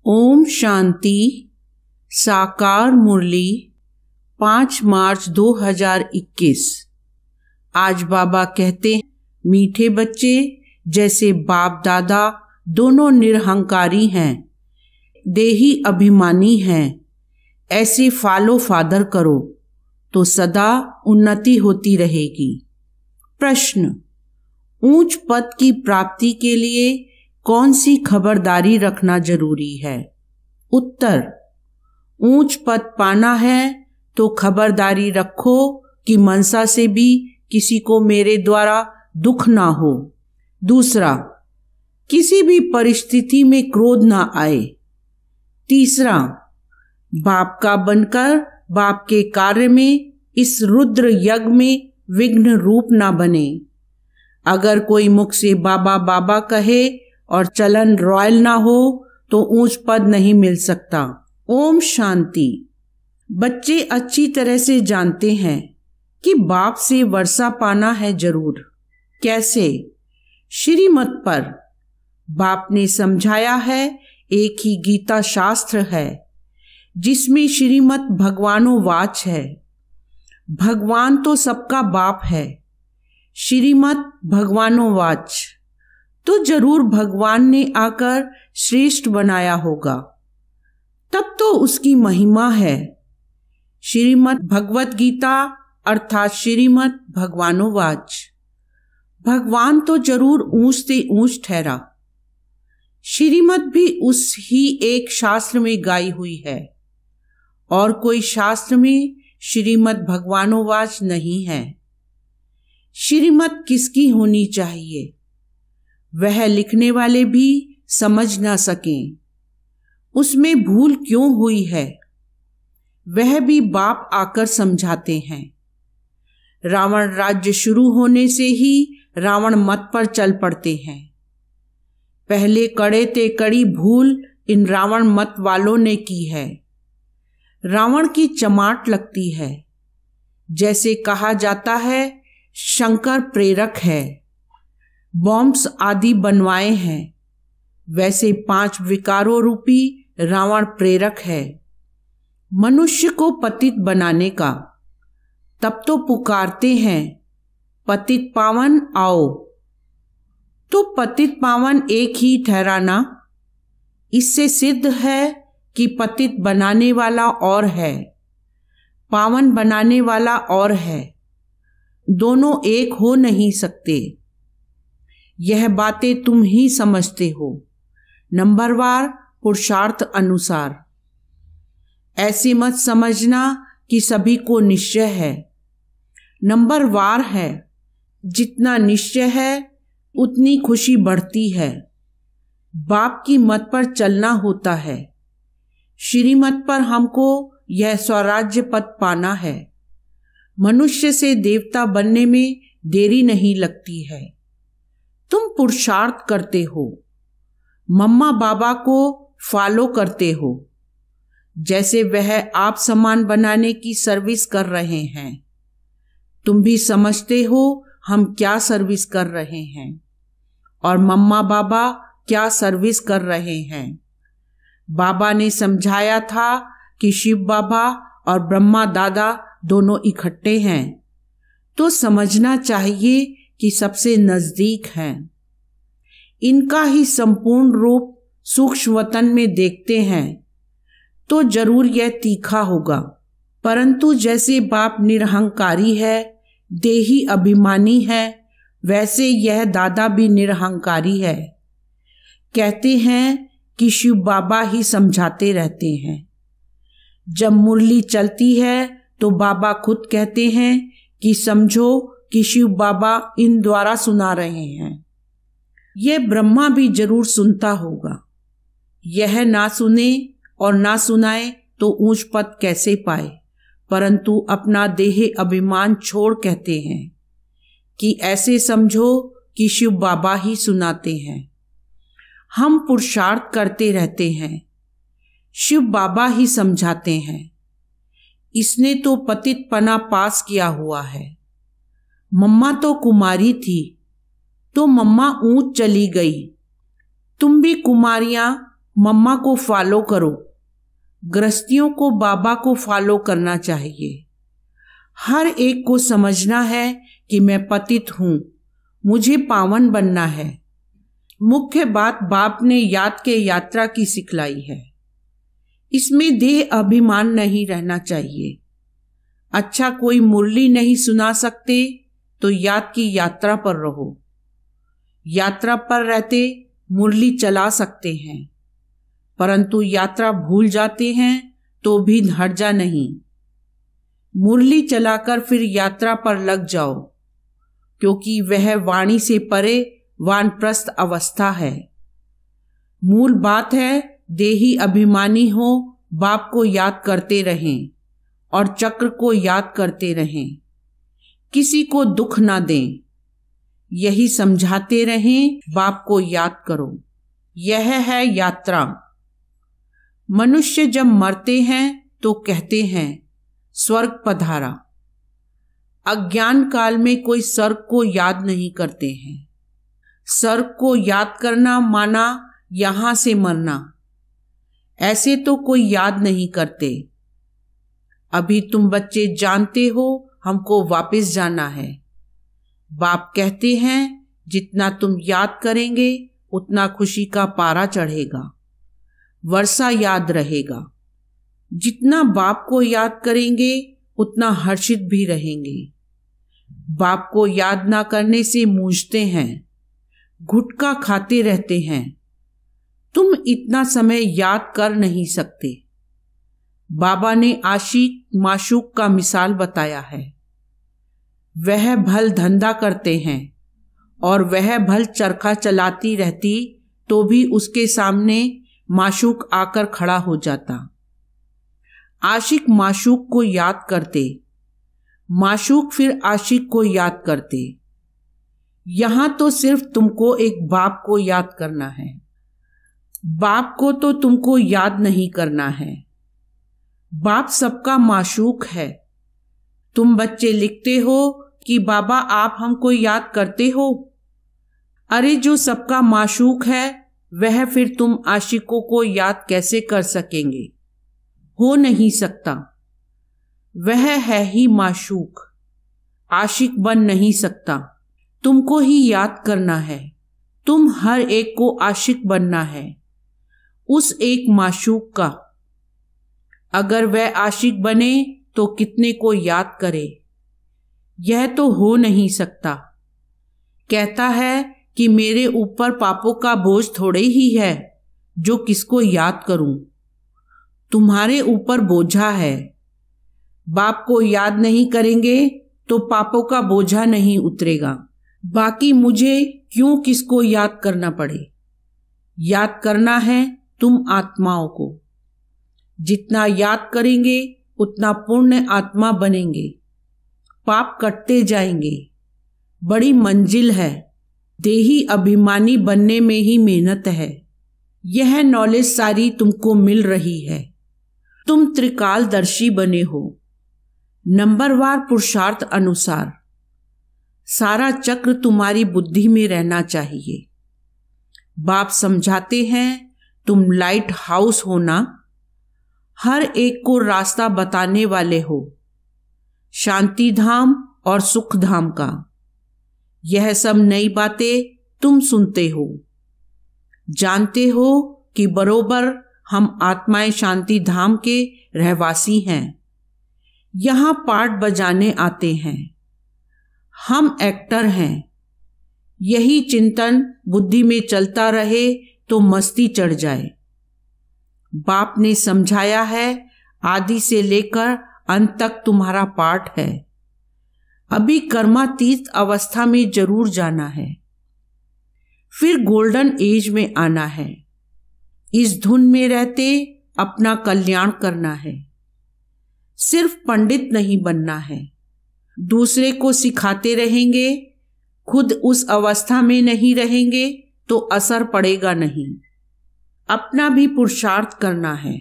ओम शांति। साकार मुरली 5 मार्च 2021। आज बाबा कहते हैं, मीठे बच्चे जैसे बाप दादा दोनों निरहंकारी हैं, देही अभिमानी हैं, ऐसे फॉलो फादर करो तो सदा उन्नति होती रहेगी। प्रश्न, ऊंच पद की प्राप्ति के लिए कौन सी खबरदारी रखना जरूरी है? उत्तर, ऊंच पद पाना है तो खबरदारी रखो कि मनसा से भी किसी को मेरे द्वारा दुख ना हो। दूसरा, किसी भी परिस्थिति में क्रोध ना आए। तीसरा, बाप का बनकर बाप के कार्य में इस रुद्र यज्ञ में विघ्न रूप ना बने। अगर कोई मुख से बाबा बाबा कहे और चलन रॉयल ना हो तो ऊंच पद नहीं मिल सकता। ओम शांति। बच्चे अच्छी तरह से जानते हैं कि बाप से वर्षा पाना है जरूर। कैसे? श्रीमत पर बाप ने समझाया है। एक ही गीता शास्त्र है जिसमें श्रीमत भगवानो वाच है। भगवान तो सबका बाप है। श्रीमत भगवानो वाच तो जरूर भगवान ने आकर श्रेष्ठ बनाया होगा, तब तो उसकी महिमा है। श्रीमद् भगवत गीता अर्थात श्रीमद् भगवानोवाच, भगवान तो जरूर ऊंच से ऊंच ठहरा। श्रीमद् भी उस ही एक शास्त्र में गाई हुई है और कोई शास्त्र में श्रीमद् भगवानोवाच नहीं है। श्रीमद् किसकी होनी चाहिए वह लिखने वाले भी समझ ना सकें। उसमें भूल क्यों हुई है वह भी बाप आकर समझाते हैं। रावण राज्य शुरू होने से ही रावण मत पर चल पड़ते हैं। पहले कड़े ते कड़ी भूल इन रावण मत वालों ने की है। रावण की चमाट लगती है। जैसे कहा जाता है शंकर प्रेरक है, बॉम्ब्स आदि बनवाए हैं, वैसे 5 विकारों रूपी रावण प्रेरक है मनुष्य को पतित बनाने का। तब तो पुकारते हैं पतित पावन आओ। तो पतित पावन एक ही ठहराना। इससे सिद्ध है कि पतित बनाने वाला और है, पावन बनाने वाला और है, दोनों एक हो नहीं सकते। यह बातें तुम ही समझते हो, नंबरवार पुरुषार्थ अनुसार। ऐसे मत समझना कि सभी को निश्चय है, नंबरवार है। जितना निश्चय है उतनी खुशी बढ़ती है। बाप की मत पर चलना होता है। श्रीमत पर हमको यह स्वराज्य पद पाना है। मनुष्य से देवता बनने में देरी नहीं लगती है। तुम पुरुषार्थ करते हो, मम्मा बाबा को फॉलो करते हो, जैसे वह आप समान बनाने की सर्विस कर रहे हैं। तुम भी समझते हो हम क्या सर्विस कर रहे हैं और मम्मा बाबा क्या सर्विस कर रहे हैं। बाबा ने समझाया था कि शिव बाबा और ब्रह्मा दादा दोनों इकट्ठे हैं, तो समझना चाहिए कि सबसे नजदीक हैं। इनका ही संपूर्ण रूप सूक्ष्म वतन में देखते हैं तो जरूर यह तीखा होगा। परंतु जैसे बाप निरहंकारी है, देही अभिमानी है, वैसे यह दादा भी निरहंकारी है। कहते हैं कि शिव बाबा ही समझाते रहते हैं। जब मुरली चलती है तो बाबा खुद कहते हैं कि समझो कि शिव बाबा इन द्वारा सुना रहे हैं। यह ब्रह्मा भी जरूर सुनता होगा। यह ना सुने और ना सुनाए तो ऊंच पद कैसे पाए? परंतु अपना देह अभिमान छोड़ कहते हैं कि ऐसे समझो कि शिव बाबा ही सुनाते हैं। हम पुरुषार्थ करते रहते हैं, शिव बाबा ही समझाते हैं। इसने तो पतित पना पास किया हुआ है। मम्मा तो कुमारी थी तो मम्मा ऊंच चली गई। तुम भी कुमारियां मम्मा को फॉलो करो। गृहस्थियों को बाबा को फॉलो करना चाहिए। हर एक को समझना है कि मैं पतित हूं, मुझे पावन बनना है। मुख्य बात बाप ने याद के यात्रा की सिखलाई है। इसमें देह अभिमान नहीं रहना चाहिए। अच्छा, कोई मुरली नहीं सुना सकते तो याद की यात्रा पर रहो। यात्रा पर रहते मुरली चला सकते हैं, परंतु यात्रा भूल जाते हैं तो भी हर्जा नहीं। मुरली चलाकर फिर यात्रा पर लग जाओ, क्योंकि वह वाणी से परे वानप्रस्थ अवस्था है। मूल बात है देही अभिमानी हो, बाप को याद करते रहें और चक्र को याद करते रहें। किसी को दुख ना दें, यही समझाते रहें, बाप को याद करो। यह है यात्रा। मनुष्य जब मरते हैं तो कहते हैं स्वर्ग पधारा। अज्ञान काल में कोई स्वर्ग को याद नहीं करते हैं। स्वर्ग को याद करना माना यहां से मरना, ऐसे तो कोई याद नहीं करते। अभी तुम बच्चे जानते हो हमको वापस जाना है। बाप कहते हैं जितना तुम याद करेंगे उतना खुशी का पारा चढ़ेगा, वर्षा याद रहेगा। जितना बाप को याद करेंगे उतना हर्षित भी रहेंगे। बाप को याद ना करने से मूंझते हैं, गुटखा खाते रहते हैं। तुम इतना समय याद कर नहीं सकते। बाबा ने आशिक माशूक का मिसाल बताया है। वह भल धंधा करते हैं और वह भल चरखा चलाती रहती तो भी उसके सामने माशूक आकर खड़ा हो जाता। आशिक माशूक को याद करते, माशूक फिर आशिक को याद करते। यहां तो सिर्फ तुमको एक बाप को याद करना है। बाप को तो तुमको याद नहीं करना है। बाप सबका माशूक है। तुम बच्चे लिखते हो कि बाबा आप हमको याद करते हो। अरे जो सबका माशूक है वह फिर तुम आशिकों को याद कैसे कर सकेंगे? हो नहीं सकता। वह है ही माशूक, आशिक बन नहीं सकता। तुमको ही याद करना है। तुम हर एक को आशिक बनना है, उस एक माशूक का। अगर वह आशिक बने तो कितने को याद करे? यह तो हो नहीं सकता। कहता है कि मेरे ऊपर पापों का बोझ थोड़े ही है जो किसको याद करूं। तुम्हारे ऊपर बोझा है। बाप को याद नहीं करेंगे तो पापों का बोझा नहीं उतरेगा। बाकी मुझे क्यों किसको याद करना पड़े? याद करना है तुम आत्माओं को। जितना याद करेंगे उतना पुण्य आत्मा बनेंगे, पाप कटते जाएंगे। बड़ी मंजिल है। देही अभिमानी बनने में ही मेहनत है। यह नॉलेज सारी तुमको मिल रही है। तुम त्रिकालदर्शी बने हो। नंबरवार पुरुषार्थ अनुसार सारा चक्र तुम्हारी बुद्धि में रहना चाहिए। बाप समझाते हैं तुम लाइट हाउस हो ना, हर एक को रास्ता बताने वाले हो, शांति धाम और सुख धाम का। यह सब नई बातें तुम सुनते हो, जानते हो कि बरोबर हम आत्माएं शांति धाम के रहवासी हैं। यहां पार्ट बजाने आते हैं। हम एक्टर हैं। यही चिंतन बुद्धि में चलता रहे तो मस्ती चढ़ जाए। बाप ने समझाया है आदि से लेकर अंत तक तुम्हारा पार्ट है। अभी कर्मातीत अवस्था में जरूर जाना है, फिर गोल्डन एज में आना है। इस धुन में रहते अपना कल्याण करना है। सिर्फ पंडित नहीं बनना है। दूसरे को सिखाते रहेंगे, खुद उस अवस्था में नहीं रहेंगे तो असर पड़ेगा नहीं। अपना भी पुरुषार्थ करना है।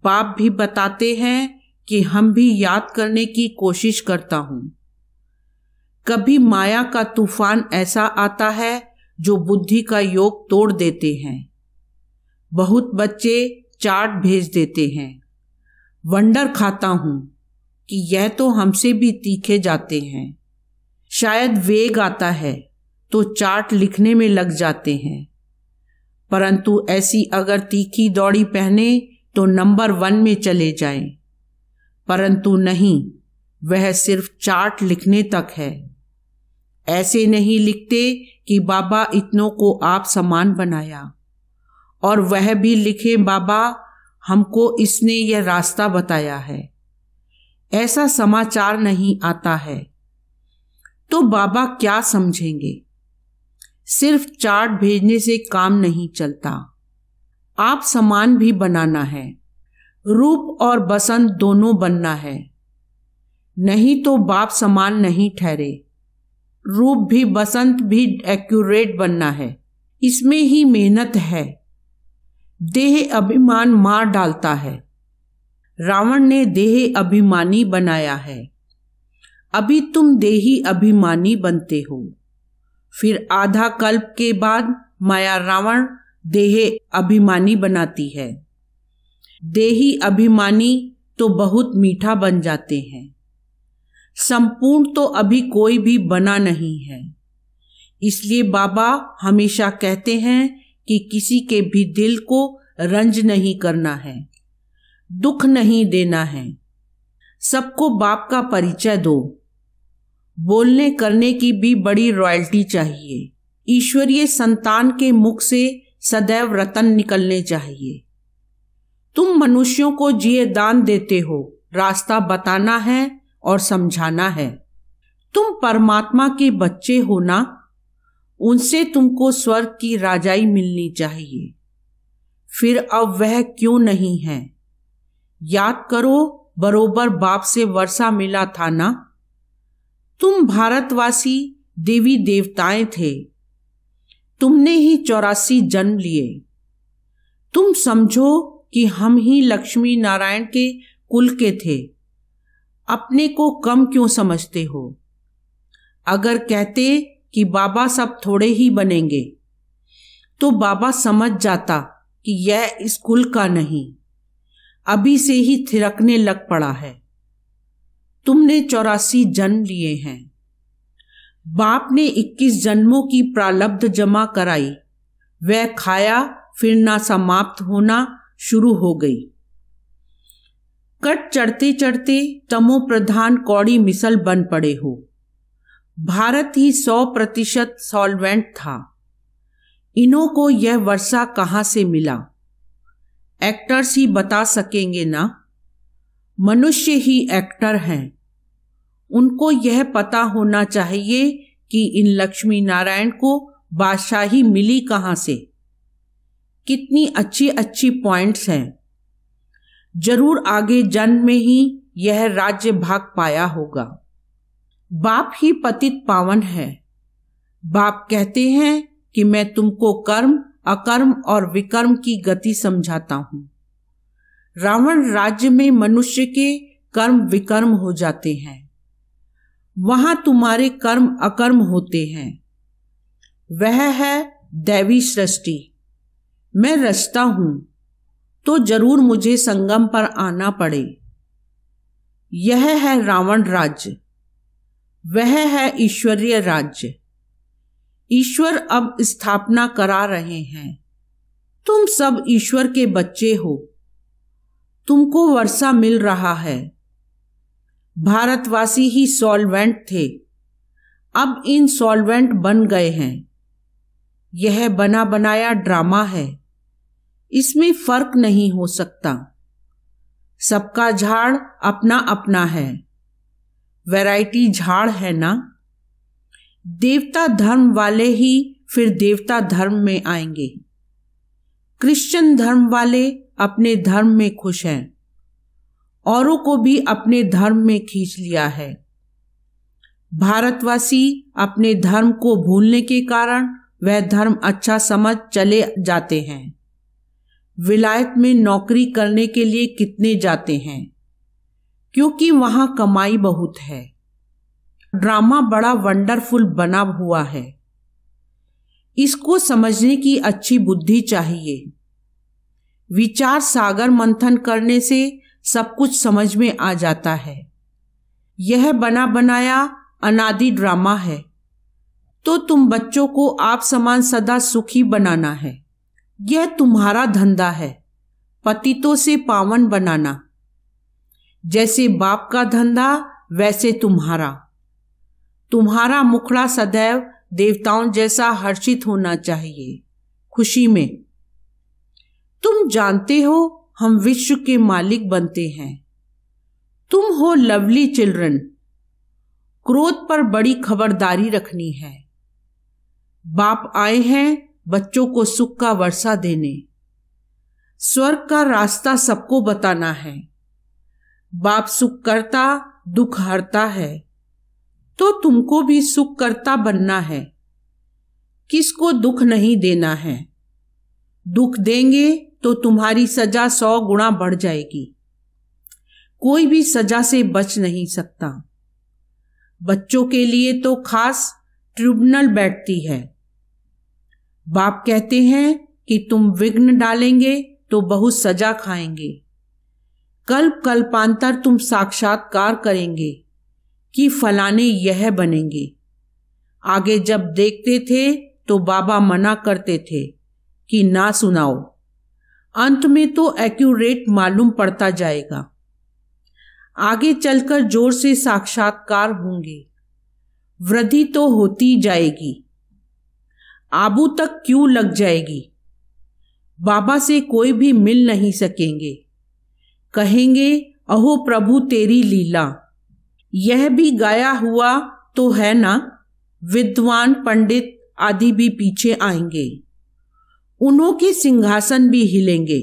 बाप भी बताते हैं कि हम भी याद करने की कोशिश करता हूं। कभी माया का तूफान ऐसा आता है जो बुद्धि का योग तोड़ देते हैं। बहुत बच्चे चाट भेज देते हैं। वंडर खाता हूं कि यह तो हमसे भी तीखे जाते हैं। शायद वेग आता है तो चाट लिखने में लग जाते हैं, परंतु ऐसी अगर तीखी दौड़ी पहने तो नंबर 1 में चले जाएं। परंतु नहीं, वह सिर्फ चाट लिखने तक है। ऐसे नहीं लिखते कि बाबा इतनों को आप समान बनाया, और वह भी लिखे बाबा हमको इसने यह रास्ता बताया है। ऐसा समाचार नहीं आता है तो बाबा क्या समझेंगे। सिर्फ चाट भेजने से काम नहीं चलता, आप समान भी बनाना है। रूप और बसंत दोनों बनना है, नहीं तो बाप समान नहीं ठहरे। रूप भी बसंत भी एक्यूरेट बनना है, इसमें ही मेहनत है। देह अभिमान मार डालता है। रावण ने देह अभिमानी बनाया है, अभी तुम देही अभिमानी बनते हो। फिर आधा कल्प के बाद माया रावण देह अभिमानी बनाती है। देही अभिमानी तो बहुत मीठा बन जाते हैं, संपूर्ण तो अभी कोई भी बना नहीं है। इसलिए बाबा हमेशा कहते हैं कि किसी के भी दिल को रंज नहीं करना है, दुख नहीं देना है। सबको बाप का परिचय दो। बोलने करने की भी बड़ी रॉयल्टी चाहिए। ईश्वरीय संतान के मुख से सदैव रतन निकलने चाहिए। तुम मनुष्यों को जिए दान देते हो, रास्ता बताना है और समझाना है। तुम परमात्मा के बच्चे हो ना, उनसे तुमको स्वर्ग की राजाई मिलनी चाहिए। फिर अब वह क्यों नहीं है? याद करो, बरोबर बाप से वर्षा मिला था ना। तुम भारतवासी देवी देवताएं थे, तुमने ही 84 जन्म लिए। तुम समझो कि हम ही लक्ष्मी नारायण के कुल के थे, अपने को कम क्यों समझते हो? अगर कहते कि बाबा सब थोड़े ही बनेंगे तो बाबा समझ जाता कि यह इस कुल का नहीं, अभी से ही थिरकने लग पड़ा है। तुमने 84 जन्म लिए हैं। बाप ने 21 जन्मों की प्रारब्ध जमा कराई, वह खाया, फिर ना समाप्त होना शुरू हो गई। कट चढ़ते चढ़ते तमो प्रधान कौड़ी मिसल बन पड़े हो। भारत ही 100% सॉल्वेंट था। इन्हों को यह वर्षा कहाँ से मिला? एक्टर्स ही बता सकेंगे ना। मनुष्य ही एक्टर हैं, उनको यह पता होना चाहिए कि इन लक्ष्मी नारायण को बादशाही मिली कहाँ से। कितनी अच्छी अच्छी पॉइंट्स हैं। जरूर आगे जन्म में ही यह राज्य भाग पाया होगा। बाप ही पतित पावन है। बाप कहते हैं कि मैं तुमको कर्म, अकर्म और विकर्म की गति समझाता हूं। रावण राज्य में मनुष्य के कर्म विकर्म हो जाते हैं, वहां तुम्हारे कर्म अकर्म होते हैं। वह है दैवी सृष्टि। मैं रचता हूं तो जरूर मुझे संगम पर आना पड़े। यह है रावण राज्य, वह है ईश्वरीय राज्य। ईश्वर अब स्थापना करा रहे हैं। तुम सब ईश्वर के बच्चे हो, तुमको वर्षा मिल रहा है। भारतवासी ही सॉल्वेंट थे, अब इन सॉल्वेंट बन गए हैं। यह बना बनाया ड्रामा है, इसमें फर्क नहीं हो सकता। सबका झाड़ अपना अपना है, वैरायटी झाड़ है ना। देवता धर्म वाले ही फिर देवता धर्म में आएंगे। क्रिश्चियन धर्म वाले अपने धर्म में खुश हैं, औरों को भी अपने धर्म में खींच लिया है। भारतवासी अपने धर्म को भूलने के कारण वह धर्म अच्छा समझ चले जाते हैं। विलायत में नौकरी करने के लिए कितने जाते हैं, क्योंकि वहां कमाई बहुत है। ड्रामा बड़ा वंडरफुल बना हुआ है, इसको समझने की अच्छी बुद्धि चाहिए। विचार सागर मंथन करने से सब कुछ समझ में आ जाता है। यह बना बनाया अनादि ड्रामा है, तो तुम बच्चों को आप समान सदा सुखी बनाना है। यह तुम्हारा धंधा है, पतितों से पावन बनाना। जैसे बाप का धंधा वैसे तुम्हारा मुखड़ा सदैव देवताओं जैसा हर्षित होना चाहिए, खुशी में। तुम जानते हो हम विश्व के मालिक बनते हैं। तुम हो लवली चिल्ड्रन। क्रोध पर बड़ी खबरदारी रखनी है। बाप आए हैं बच्चों को सुख का वर्षा देने। स्वर्ग का रास्ता सबको बताना है। बाप सुख करता दुख हरता है, तो तुमको भी सुख करता बनना है। किसको दुख नहीं देना है। दुख देंगे तो तुम्हारी सजा 100 गुना बढ़ जाएगी। कोई भी सजा से बच नहीं सकता। बच्चों के लिए तो खास ट्रिब्यूनल बैठती है। बाप कहते हैं कि तुम विघ्न डालेंगे तो बहुत सजा खाएंगे। कल्प कल्पांतर तुम साक्षात्कार करेंगे कि फलाने यह बनेंगे। आगे जब देखते थे तो बाबा मना करते थे कि ना सुनाओ। अंत में तो एक्यूरेट मालूम पड़ता जाएगा। आगे चलकर जोर से साक्षात्कार होंगे। वृद्धि तो होती जाएगी। आबू तक क्यों लग जाएगी। बाबा से कोई भी मिल नहीं सकेंगे। कहेंगे अहो प्रभु तेरी लीला। यह भी गाया हुआ तो है ना। विद्वान पंडित आदि भी पीछे आएंगे। उन्हों के सिंहासन भी हिलेंगे।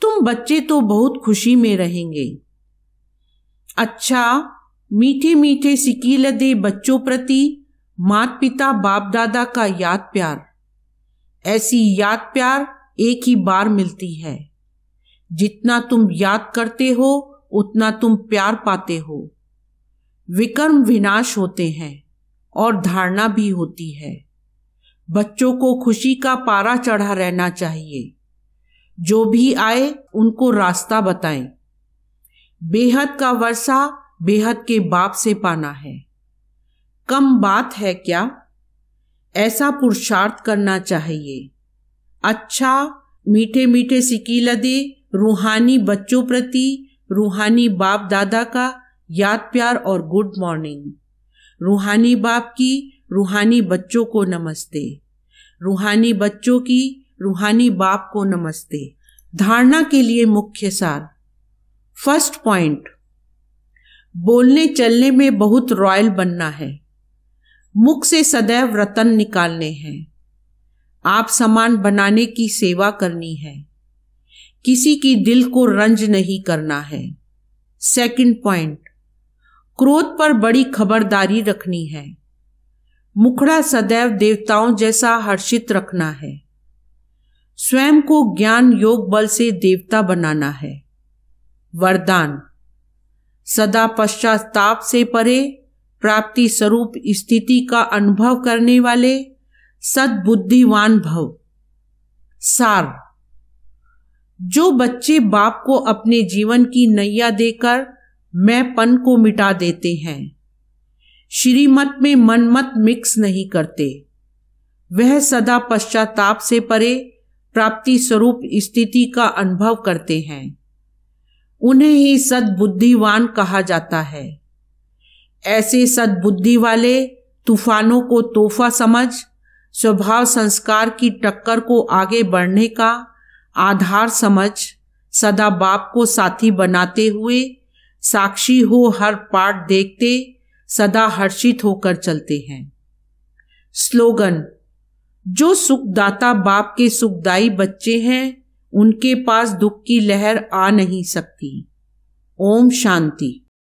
तुम बच्चे तो बहुत खुशी में रहेंगे। अच्छा, मीठे मीठे सिकील दे बच्चों प्रति माता पिता बाप दादा का याद प्यार। ऐसी याद प्यार एक ही बार मिलती है। जितना तुम याद करते हो उतना तुम प्यार पाते हो। विकर्म विनाश होते हैं और धारणा भी होती है। बच्चों को खुशी का पारा चढ़ा रहना चाहिए। जो भी आए उनको रास्ता बताएं। बेहद का वर्षा बेहद के बाप से पाना है। कम बात है क्या। ऐसा पुरुषार्थ करना चाहिए। अच्छा, मीठे मीठे सिकीलदे रूहानी बच्चों प्रति रूहानी बाप दादा का याद प्यार और गुड मॉर्निंग। रूहानी बाप की रूहानी बच्चों को नमस्ते। रूहानी बच्चों की रूहानी बाप को नमस्ते। धारणा के लिए मुख्य सार। फर्स्ट पॉइंट, बोलने चलने में बहुत रॉयल बनना है। मुख से सदैव रतन निकालने हैं। आप समान बनाने की सेवा करनी है। किसी की दिल को रंज नहीं करना है। सेकंड पॉइंट, क्रोध पर बड़ी खबरदारी रखनी है। मुखड़ा सदैव देवताओं जैसा हर्षित रखना है। स्वयं को ज्ञान योग बल से देवता बनाना है। वरदान, सदा पश्चाताप से परे प्राप्ति स्वरूप स्थिति का अनुभव करने वाले सद्बुद्धिवान भव। सार, जो बच्चे बाप को अपने जीवन की नैया देकर मैंपन को मिटा देते हैं, श्रीमत में मनमत मिक्स नहीं करते, वह सदा पश्चाताप से परे प्राप्ति स्वरूप स्थिति का अनुभव करते हैं। उन्हें ही सद्बुद्धिवान कहा जाता है। ऐसे सद्बुद्धि वाले तूफानों को तोहफा समझ स्वभाव संस्कार की टक्कर को आगे बढ़ने का आधार समझ सदा बाप को साथी बनाते हुए साक्षी हो हर पाठ देखते सदा हर्षित होकर चलते हैं। स्लोगन, जो सुखदाता बाप के सुखदाई बच्चे हैं उनके पास दुख की लहर आ नहीं सकती। ओम शांति।